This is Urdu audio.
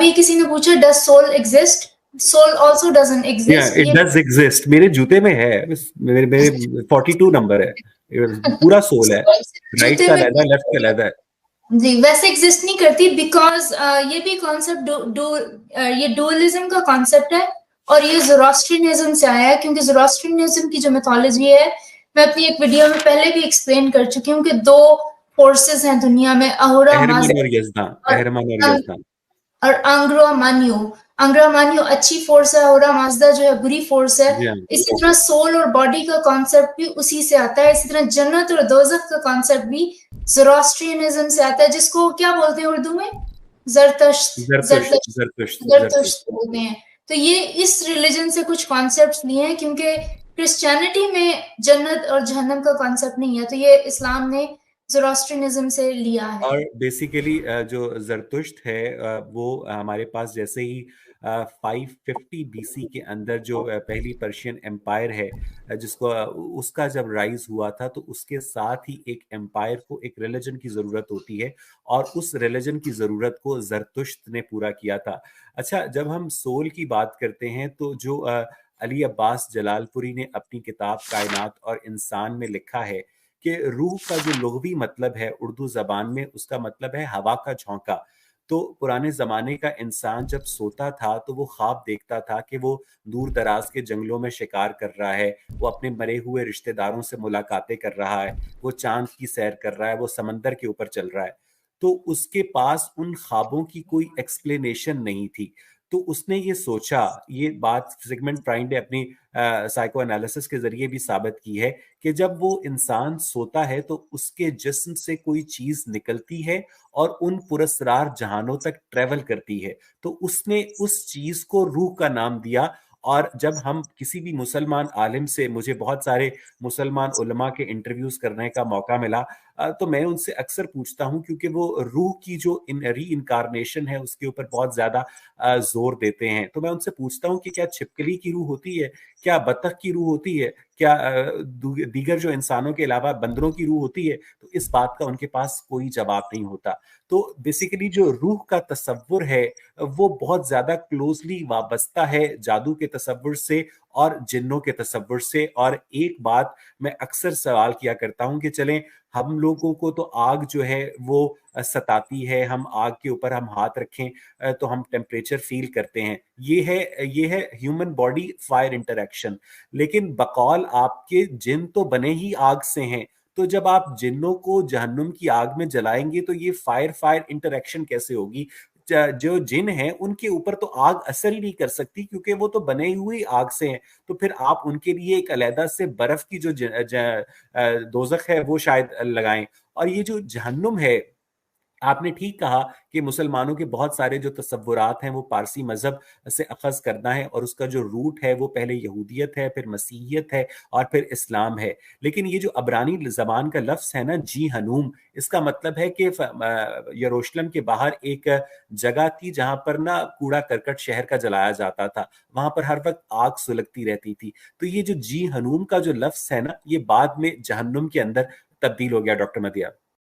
ابھی کسی نے پوچھا does civil exist, civil also doesn't exist. It does exist, میرے جوتے میں ہے, میرے 42 نمبر ہے, پورا سول ہے, رائٹ کا علیحدہ لیفٹ کا علیحدہ ہے. جی ویسے ایگزسٹ نہیں کرتی, بیکاز یہ بھی کانسیپٹ یہ ڈوئلزم کا کانسیپٹ ہے, اور یہ زوراسٹرینزم سے آیا ہے, کیونکہ زوراسٹرینزم کی جو میتھولوجی ہے میں اپنی ایک ویڈیو میں پہلے بھی ایکسپلین کر چکی ہوں کہ 2 فورسز ہیں دنیا میں, اہورا اہرمن اور یزدان اور انگرا مانیو. انگرا مانیو اچھی فورس ہے, اہورا مازدا جو ہے بری فورس ہے. اسی طرح سول اور باڈی کا کانسیپٹ بھی اسی سے آتا ہے. اسی طرح جنت اور دوزخ کا کانسیپٹ بھی زوراسٹرینزم سے آتا ہے, جس کو کیا بولتے ہیں اردو میں, زرتشت بولتے ہیں. تو یہ اس ریلیجن سے کچھ کانسیپٹس لیے ہیں, کیونکہ کرسچینٹی میں جنت اور جہنم کا کانسیپٹ نہیں ہے, تو یہ اسلام نے زوراسٹرینزم سے لیا ہے. اور بیسیکلی جو زرتشت ہے وہ ہمارے پاس جیسے ہی 550 بی سی کے اندر جو پہلی پرشین امپائر ہے, جس کو اس کا جب رائز ہوا تھا, تو اس کے ساتھ ہی ایک امپائر کو ایک ریلیجن کی ضرورت ہوتی ہے, اور اس ریلیجن کی ضرورت کو زرتشت نے پورا کیا تھا. اچھا, جب ہم سول کی بات کرتے ہیں تو جو علی عباس جلال پوری نے اپنی کتاب کائنات اور انسان میں لکھا ہے کہ روح کا جو لغوی مطلب ہے اردو زبان میں, اس کا مطلب ہے ہوا کا جھونکا. تو پرانے زمانے کا انسان جب سوتا تھا تو وہ خواب دیکھتا تھا کہ وہ دور دراز کے جنگلوں میں شکار کر رہا ہے, وہ اپنے مرے ہوئے رشتہ داروں سے ملاقاتیں کر رہا ہے, وہ چاند کی سیر کر رہا ہے, وہ سمندر کے اوپر چل رہا ہے. تو اس کے پاس ان خوابوں کی کوئی ایکسپلینیشن نہیں تھی. تو اس نے یہ سوچا, یہ بات سیگمنٹ فرائڈ نے اپنی سائیکو انالیسس کے ذریعے بھی ثابت کی ہے, کہ جب وہ انسان سوتا ہے تو اس کے جسم سے کوئی چیز نکلتی ہے اور ان پراسرار جہانوں تک ٹریول کرتی ہے. تو اس نے اس چیز کو روح کا نام دیا. اور جب ہم کسی بھی مسلمان عالم سے, مجھے بہت سارے مسلمان علماء کے انٹرویوز کرنے کا موقع ملا, تو میں ان سے اکثر پوچھتا ہوں, کیونکہ وہ روح کی جو ری انکارنیشن ہے اس کے اوپر بہت زیادہ زور دیتے ہیں, تو میں ان سے پوچھتا ہوں کہ کیا چھپکلی کی روح ہوتی ہے, کیا بطخ کی روح ہوتی ہے, کیا دیگر جو انسانوں کے علاوہ بندروں کی روح ہوتی ہے؟ تو اس بات کا ان کے پاس کوئی جواب نہیں ہوتا. تو بیسیکلی جو روح کا تصور ہے وہ بہت زیادہ کلوزلی وابستہ ہے جادو کے تصور سے اور جنوں کے تصور سے. اور ایک بات میں اکثر سوال کیا کرتا ہوں کہ چلیں ہم لوگوں کو تو آگ جو ہے وہ ستاتی ہے, ہم آگ کے اوپر ہم ہاتھ رکھیں تو ہم ٹیمپریچر فیل کرتے ہیں, یہ ہے ہیومن باڈی فائر انٹریکشن. لیکن بقول آپ کے جن تو بنے ہی آگ سے ہیں, تو جب آپ جنوں کو جہنم کی آگ میں جلائیں گے تو یہ فائر انٹریکشن کیسے ہوگی؟ جو جن ہیں ان کے اوپر تو آگ اثر ہی نہیں کر سکتی, کیونکہ وہ تو بنے ہوئی آگ سے ہیں. تو پھر آپ ان کے لیے ایک علیحدہ سے برف کی جو دوزخ ہے وہ شاید لگائیں. اور یہ جو جہنم ہے, آپ نے ٹھیک کہا کہ مسلمانوں کے بہت سارے جو تصورات ہیں وہ پارسی مذہب سے اخذ کرنا ہے, اور اس کا جو روٹ ہے وہ پہلے یہودیت ہے, پھر مسیحیت ہے, اور پھر اسلام ہے. لیکن یہ جو عبرانی زبان کا لفظ ہے نا, جی ہنوم, اس کا مطلب ہے کہ یروشلم کے باہر ایک جگہ تھی جہاں پر نا کوڑا کرکٹ شہر کا جلایا جاتا تھا, وہاں پر ہر وقت آگ سلگتی رہتی تھی. تو یہ جو جی ہنوم کا جو لفظ ہے نا, یہ بعد میں جہنم کے اندر تبدیل ہو گیا. ڈاکٹر مدیہ,